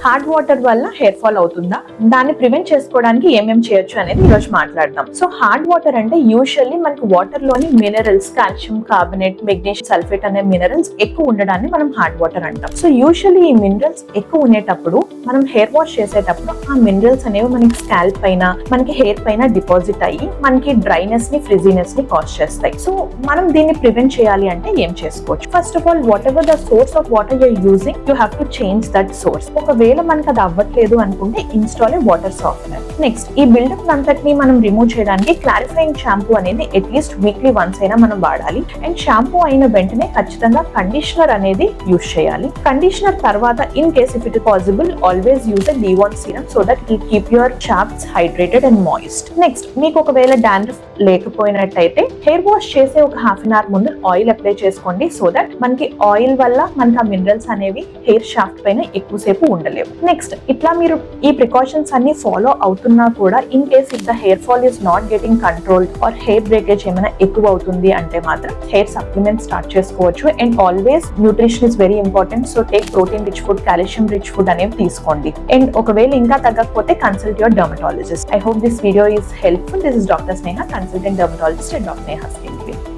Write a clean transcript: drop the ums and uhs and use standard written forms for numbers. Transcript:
Hard water వల్ల hair fall అవుతుందా, దాన్ని ప్రివెంట్ చేసుకోవడానికి ఏమేం చేయొచ్చు అనేది ఈ రోజు మాట్లాడదాం. సో హార్డ్ వాటర్ అంటే యూజువల్లీ మనకి వాటర్ లోని minerals, calcium carbonate, magnesium sulphate అనే మినరల్స్ ఎక్కువ ఉండడాన్ని మనం హార్డ్ వాటర్ అంటాం. సో యూజువల్లీ ఈ మినరల్స్ ఎక్కువ ఉండేటప్పుడు మనం హెయిర్ వాష్ చేసేటప్పుడు ఆ మినరల్స్ అనేవి మనకి స్కాల్ప్ పైన, మనకి హెయిర్ పైన డిపాజిట్ అయ్యి మనకి డ్రైనెస్ ని, ఫ్రిజీనెస్ ని కాజ్ చేస్తాయి. సో మనం దీన్ని ప్రివెంట్ చేయాలి అంటే ఏం చేసుకోవచ్చు? First of all, what ever the source of water you're using, you have to change that source. ఒకవేళ మనకి అది అవ్వట్లేదు అనుకుంటే ఇన్స్టాల్ ఏ వాటర్ సాఫ్ట్నర్. నెక్స్ట్, ఈ బిల్డప్ అంతటిని మనం రిమూవ్ చేయడానికి క్లారిఫైయింగ్ షాంపూ అనేది అట్లీస్ట్ వీక్లీ వన్స్ అయినా మనం వాడాలి. అండ్ షాంపూ అయిన వెంటనే ఖచ్చితంగా కండిషనర్ అనేది యూజ్ చేయాలి. కండిషనర్ తర్వాత in case if it possible always use a D1 serum so that it keep your shafts hydrated and moist. Next, మీకు ఒకవేళ డాండ్రఫ్ లేకపోయినట్టయితే హెయిర్ వాష్ చేసే ఒక హాఫ్ అన్ అవర్ ముందు ఆయిల్ అప్లై చేసుకోండి so that మనకి oil వల్ల మనకి ఆ మినరల్స్ అనేవి హెయిర్ షాఫ్ట్ పైన ఎక్కువసేపు ఉండలేవు. నెక్స్ట్, ఇట్లా మీరు ఈ ప్రికాషన్స్ అన్ని ఫాలో అవుతున్నా కూడా in case if the hair fall is not getting control or hair breakage ఏమైనా ఎక్కువ అవుతుంది అంటే మాత్రం హెయిర్ సప్లిమెంట్ స్టార్ట్ చేసుకోవచ్చు. And always nutrition is very important. So take protein rich food, calcium rich food అనేవి తీసుకోండి. అండ్ ఒకవేళ ఇంకా తగ్గకపోతే consult your dermatologist. I hope this video is helpful. This is Dr. Sneha, consultant dermatologist at Dr. Sneha Skin Care.